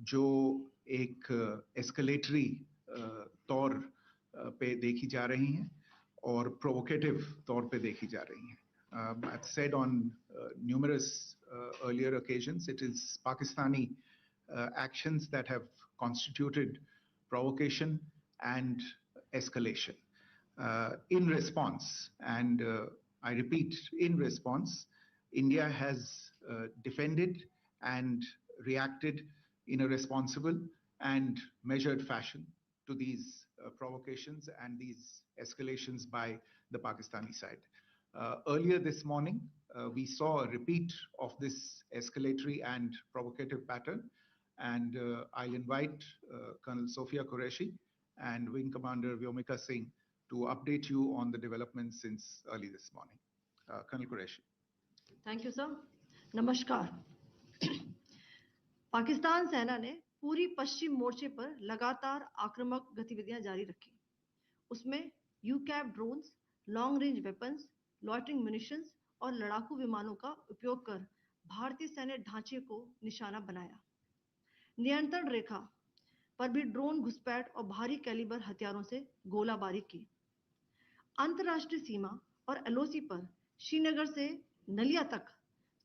जो एक एस्केलेटरी तौर पे देखी जा रही हैं और प्रोवोकेटिव तौर पे देखी जा रही हैं. I've said on numerous earlier occasions, it is Pakistani actions that have constituted provocation and escalation. In response, and I repeat, in response, India has defended and reacted in a responsible and measured fashion to these provocations and these escalations by the Pakistani side. Earlier this morning, we saw a repeat of this escalatory and provocative pattern, and I'll invite Colonel Sophia Qureshi and Wing Commander Vyomika Singh to update you on the developments since early this morning. Colonel Qureshi. Thank you, sir. Namaskar. Pakistan सेना ने पूरी पश्चिम मोर्चे पर लगातार आक्रामक गतिविधियां जारी रखी. उसमें यूकैप drones, long range weapons, loitering munitions और लड़ाकू विमानों का उपयोग कर भारतीय सैन्य ढांचे को निशाना बनाया. नियंत्रण रेखा पर भी ड्रोन घुसपैठ और भारी कैलिबर हथियारों से गोलाबारी की. अंतर्राष्ट्रीय सीमा और एलओसी पर श्रीनगर से नलिया तक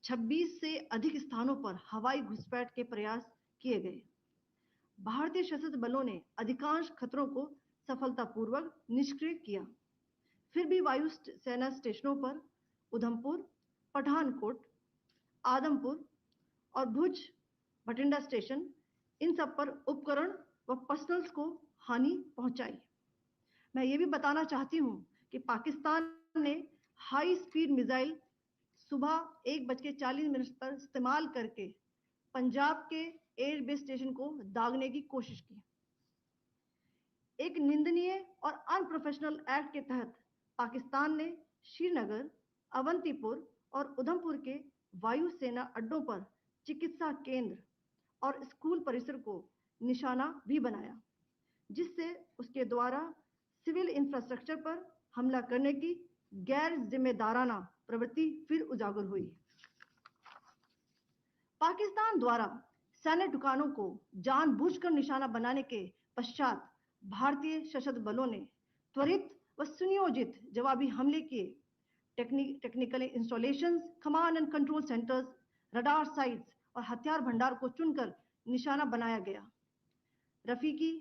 26 से अधिक स्थानों पर हवाई घुसपैठ के प्रयास किए गए. भारतीय सशस्त्र बलों ने अधिकांश खतरों को सफलतापूर्वक निष्क्रिय किया. फिर भी वायु सेना स्टेशनों पर उधमपुर, पठानकोट, आदमपुर और भुज भटिंडा स्टेशन, इन सब पर उपकरण व पर्सनल्स को हानि पहुंचाई. मैं ये भी बताना चाहती हूं कि पाकिस्तान ने हाई स्पीड मिसाइल सुबह 1:40 पर इस्तेमाल करके पंजाब के एयरबेस स्टेशन को दागने की कोशिश की. एक निंदनीय और अनप्रोफेशनल एक्ट के तहत पाकिस्तान ने श्रीनगर, अवंतीपुर और उधमपुर के वायु सेना अड्डों पर चिकित्सा केंद्र और स्कूल परिसर को निशाना भी बनाया, जिससे उसके द्वारा सिविल इंफ्रास्ट्रक्चर पर हमला करने की गैर जिम्मेदाराना प्रवृत्ति फिर उजागर हुई. पाकिस्तान द्वारा सैन्य ठिकानों को जानबूझकर निशाना बनाने के पश्चात भारतीय सशस्त्र बलों ने त्वरित व सुनियोजित जवाबी हमले किए. Technical installations, command and control centres, radar sites और हथियार भंडार को चुनकर निशाना बनाया गया. रफीकी,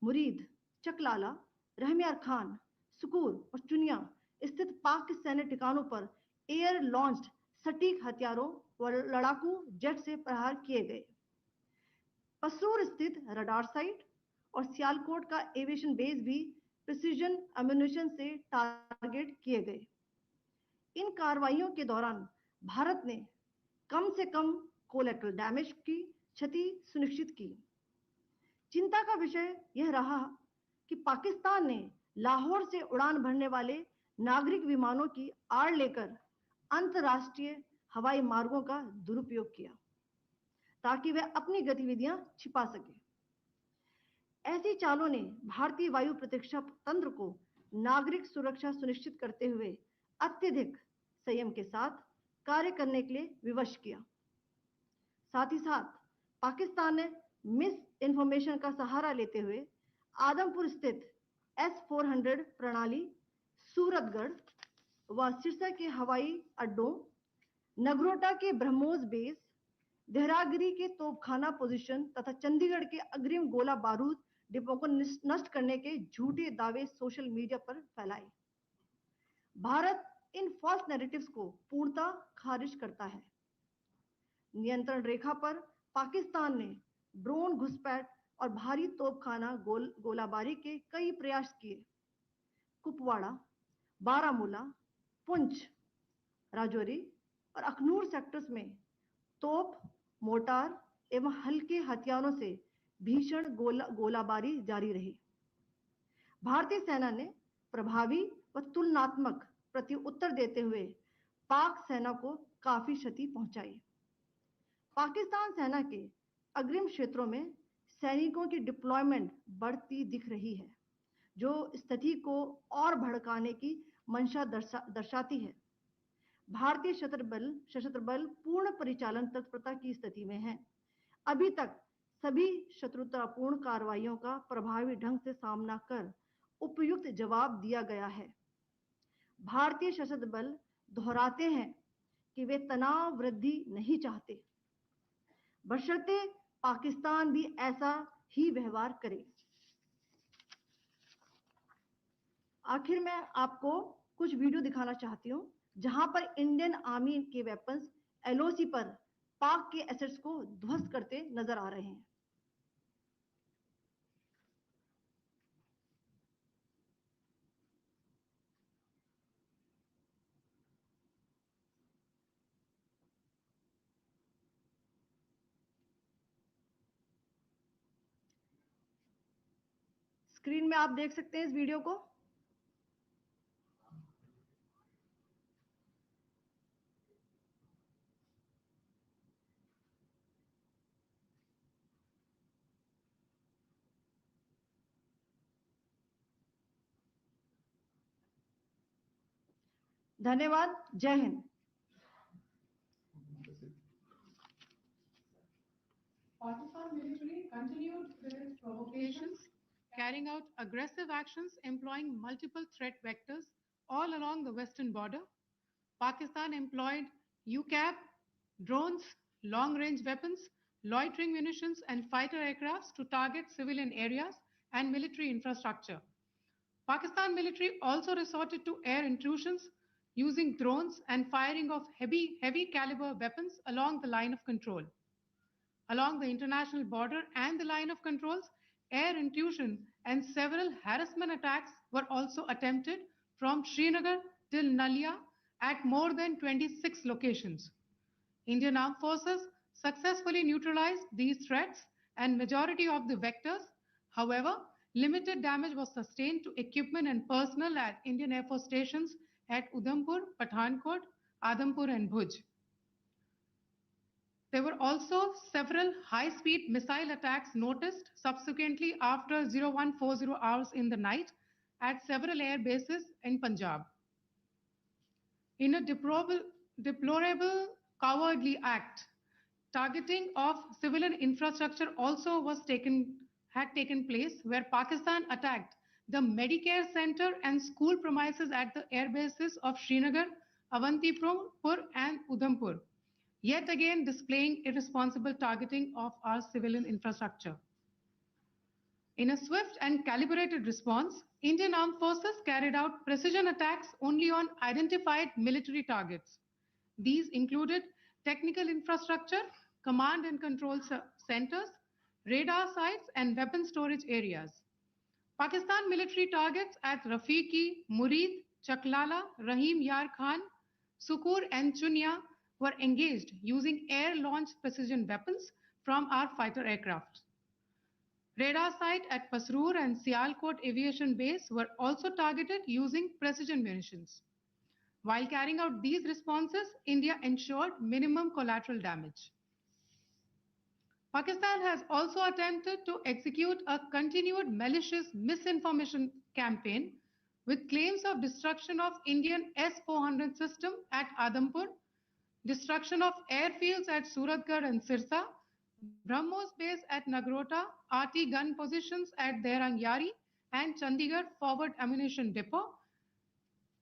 मुरीद, चकलाला, रहमियार खान, सुकूर और चुनिया स्थित पाक सैन्य ठिकानों पर एयर लॉन्च्ड सटीक हथियारों व लड़ाकू जेट से प्रहार किए गए. पसरूर स्थित रडार साइट और सियालकोट का एविएशन बेस भी प्रिसीजन एम्यूनिशन से टारगेट किए गए. इन कार्रवाइयों के दौरान भारत ने कम से कम कोलैटरल डैमेज की क्षति सुनिश्चित की. चिंता का विषय यह रहा कि पाकिस्तान ने लाहौर से उड़ान भरने वाले नागरिक विमानों की आड़ लेकर अंतर्राष्ट्रीय हवाई मार्गों का दुरुपयोग किया ताकि वह अपनी गतिविधियां छिपा सके. ऐसी चालों ने भारतीय वायु प्रतिरक्षा तंत्र को नागरिक सुरक्षा सुनिश्चित करते हुए अत्यधिक संयम के साथ कार्य करने के लिए विवश किया. साथ ही साथ पाकिस्तान ने मिस इंफॉर्मेशन का सहारा लेते हुए आदमपुर स्थित S-400 प्रणाली, सूरतगढ़ व सिरसा के हवाई अड्डों, नगरोटा के ब्रह्मोस बेस, देहरागिरी के तोपखाना पोजीशन तथा चंडीगढ़ के अग्रिम गोला बारूद डिपो को नष्ट करने के झूठे दावे सोशल मीडिया पर फैलाए. भारत इन फॉल्स नैरेटिव्स को पूर्णतः खारिज करता है. नियंत्रण रेखा पर पाकिस्तान ने ड्रोन घुसपैठ और भारी तोपखाना गोलाबारी के कई प्रयास किए. कुपवाड़ा, बारामूला, पुंछ, राजौरी और अखनूर सेक्टर्स में तोप, मोर्टार एवं हल्के हथियारों से भीषण गोलाबारी जारी रही. भारतीय सेना ने प्रभावी व तुलनात्मक प्रत्युत्तर देते हुए पाक सेना को काफी क्षति पहुंचाई. पाकिस्तान सेना के अग्रिम क्षेत्रों में सैनिकों की डिप्लॉयमेंट बढ़ती दिख रही है, जो स्थिति को और भड़काने की मंशा दर्शाती है. भारतीय सशस्त्र बल पूर्ण परिचालन तत्परता की स्थिति में है. अभी तक सभी शत्रुतापूर्ण कार्रवाइयों का प्रभावी ढंग से सामना कर उपयुक्त जवाब दिया गया है। भारतीय सशस्त्र बल दोहराते हैं कि वे तनाव वृद्धि नहीं चाहते, बशर्ते पाकिस्तान भी ऐसा ही व्यवहार करे। आखिर मैं आपको कुछ वीडियो दिखाना चाहती हूं जहां पर इंडियन आर्मी के वेपन्स एलओसी पर पाक के एसेट्स को ध्वस्त करते नजर आ रहे हैं। स्क्रीन में आप देख सकते हैं इस वीडियो को। धन्यवाद। जय Hind. Pakistan military continued with its provocations, carrying out aggressive actions employing multiple threat vectors all along the western border. Pakistan employed UCAP, drones, long-range weapons, loitering munitions, and fighter aircrafts to target civilian areas and military infrastructure. Pakistan military also resorted to air intrusions using drones and firing of heavy caliber weapons along the line of control. Along the international border and the line of controls, air intrusion and several harassment attacks were also attempted from Srinagar till Nalia at more than 26 locations. Indian Armed Forces successfully neutralized these threats and majority of the vectors. However, limited damage was sustained to equipment and personnel at Indian Air Force stations at Udhampur, Pathankot, Adampur and Bhuj. There were also several high-speed missile attacks noticed subsequently after 0140 hours in the night at several air bases in Punjab. In a deplorable cowardly act, targeting of civilian infrastructure also had taken place, where Pakistan attacked the Medicare Center and school premises at the air bases of Srinagar, Avantipur and Udhampur, yet again displaying irresponsible targeting of our civilian infrastructure. In a swift and calibrated response, Indian Armed Forces carried out precision attacks only on identified military targets. These included technical infrastructure, command and control centers, radar sites, and weapon storage areas. Pakistan military targets at Rafiqi, Murid, Chaklala, Rahim Yar Khan, Sukur, and Chunya were engaged using air-launched precision weapons from our fighter aircraft. Radar site at Pasroor and Sialkot Aviation Base were also targeted using precision munitions. While carrying out these responses, India ensured minimum collateral damage. Pakistan has also attempted to execute a continued malicious misinformation campaign with claims of destruction of Indian S-400 system at Adampur, destruction of airfields at Suratgarh and Sirsa, BrahMos base at Nagrota, RT gun positions at Derang Yari and Chandigarh forward ammunition depot,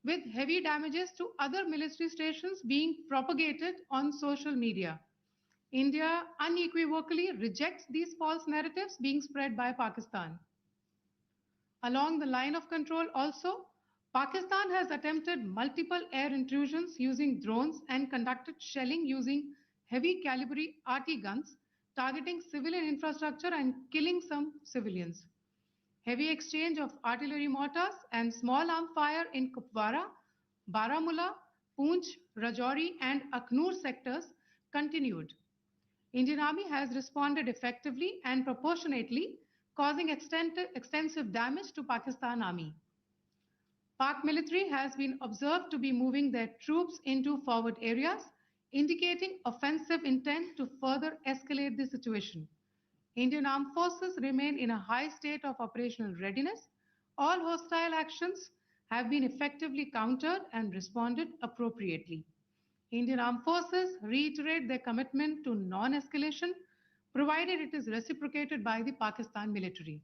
with heavy damages to other military stations being propagated on social media. India unequivocally rejects these false narratives being spread by Pakistan. Along the line of control also, Pakistan has attempted multiple air intrusions using drones and conducted shelling using heavy caliber RT guns, targeting civilian infrastructure and killing some civilians. Heavy exchange of artillery mortars and small arm fire in Kupwara, Baramulla, Poonch, Rajouri and Aknoor sectors continued. Indian Army has responded effectively and proportionately, causing extensive damage to Pakistan Army. Pak military has been observed to be moving their troops into forward areas, indicating offensive intent to further escalate the situation. Indian Armed Forces remain in a high state of operational readiness. All hostile actions have been effectively countered and responded appropriately. Indian Armed Forces reiterate their commitment to non-escalation, provided it is reciprocated by the Pakistan military.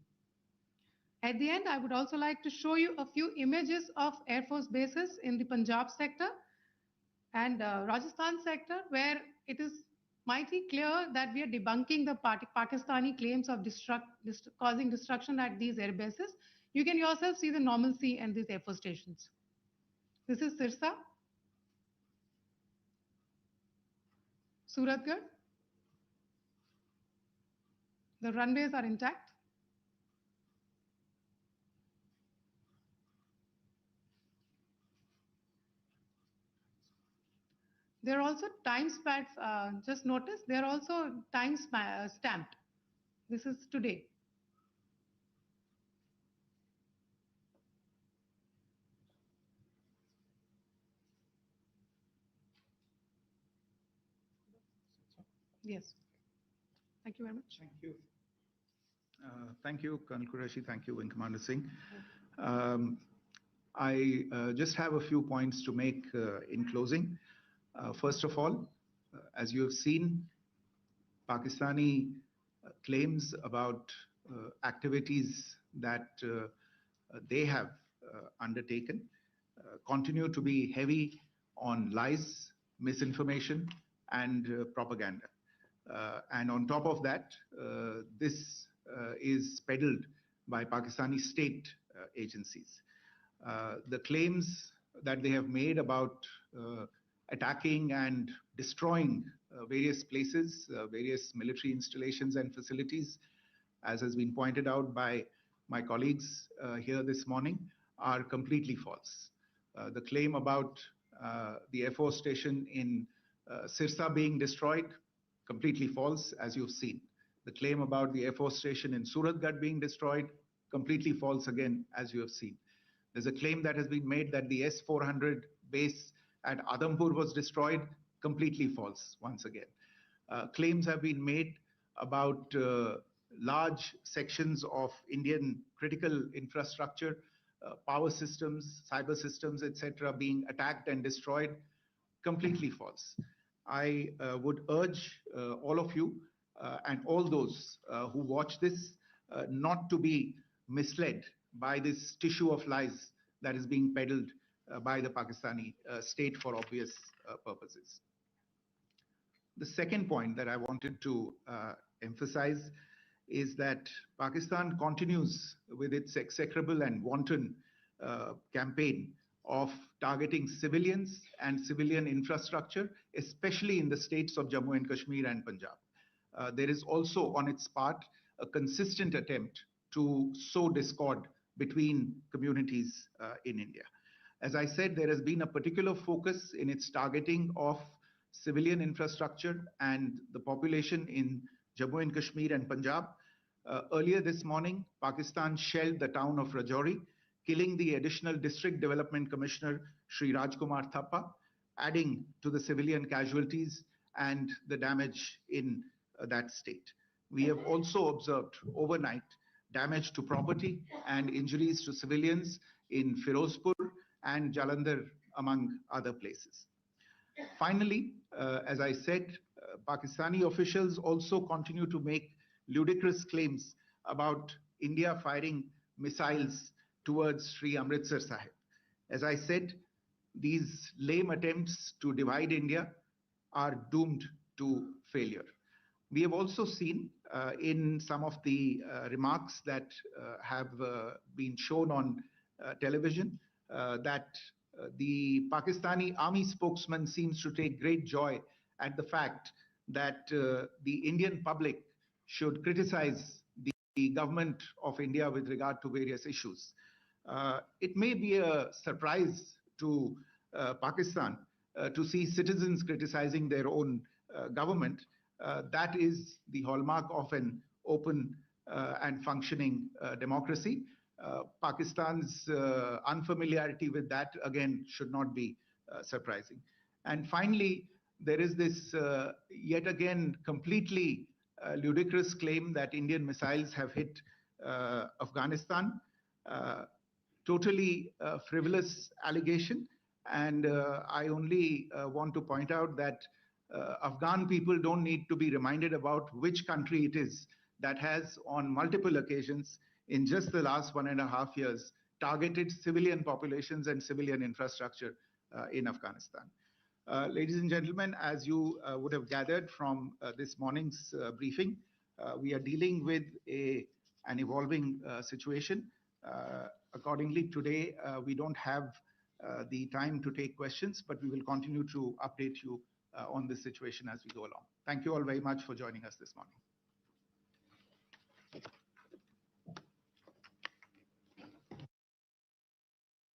At the end, I would also like to show you a few images of Air Force bases in the Punjab sector and Rajasthan sector, where it is mighty clear that we are debunking the Pakistani claims of causing destruction at these air bases. You can yourself see the normalcy in these Air Force stations. This is Sirsa, Suratgarh. The runways are intact. There are also time stamped. Just notice there are also time stamped. This is today. Yes. Thank you very much. Thank you. Thank you, Colonel Qureshi. Thank you, Wing Commander Singh. I just have a few points to make in closing. First of all, as you have seen, Pakistani claims about activities that they have undertaken continue to be heavy on lies, misinformation, and propaganda. And on top of that, this is peddled by Pakistani state agencies. The claims that they have made about attacking and destroying various places, various military installations and facilities, as has been pointed out by my colleagues here this morning, are completely false. The claim about the Air Force station in Sirsa being destroyed, completely false, as you've seen. The claim about the Air Force station in Suratgarh being destroyed, completely false again, as you have seen. There's a claim that has been made that the S-400 base at Adampur was destroyed, completely false once again. Claims have been made about large sections of Indian critical infrastructure, power systems, cyber systems, etc., being attacked and destroyed, completely false. I would urge all of you and all those who watch this not to be misled by this tissue of lies that is being peddled by the Pakistani state for obvious purposes. The second point that I wanted to emphasize is that Pakistan continues with its execrable and wanton campaign of targeting civilians and civilian infrastructure, especially in the states of Jammu and Kashmir and Punjab. There is also on its part a consistent attempt to sow discord between communities in India. As I said, there has been a particular focus in its targeting of civilian infrastructure and the population in Jammu and Kashmir and Punjab. Earlier this morning, Pakistan shelled the town of Rajouri, killing the additional District Development Commissioner, Sri Rajkumar Thappa, adding to the civilian casualties and the damage in that state. We have also observed overnight damage to property and injuries to civilians in Firozpur and Jalandhar, among other places. Finally, as I said, Pakistani officials also continue to make ludicrous claims about India firing missiles towards Sri Amritsar Sahib. As I said, these lame attempts to divide India are doomed to failure. We have also seen in some of the remarks that have been shown on television that the Pakistani army spokesman seems to take great joy at the fact that the Indian public should criticize the government of India with regard to various issues. It may be a surprise to Pakistan to see citizens criticizing their own government. That is the hallmark of an open and functioning democracy. Pakistan's unfamiliarity with that, again, should not be surprising. And finally, there is this yet again completely ludicrous claim that Indian missiles have hit Afghanistan. Totally frivolous allegation. And I only want to point out that Afghan people don't need to be reminded about which country it is that has, on multiple occasions in just the last 1.5 years, targeted civilian populations and civilian infrastructure in Afghanistan. Ladies and gentlemen, as you would have gathered from this morning's briefing, we are dealing with an evolving situation. Accordingly, today we don't have the time to take questions, but we will continue to update you on this situation as we go along. Thank you all very much for joining us this morning.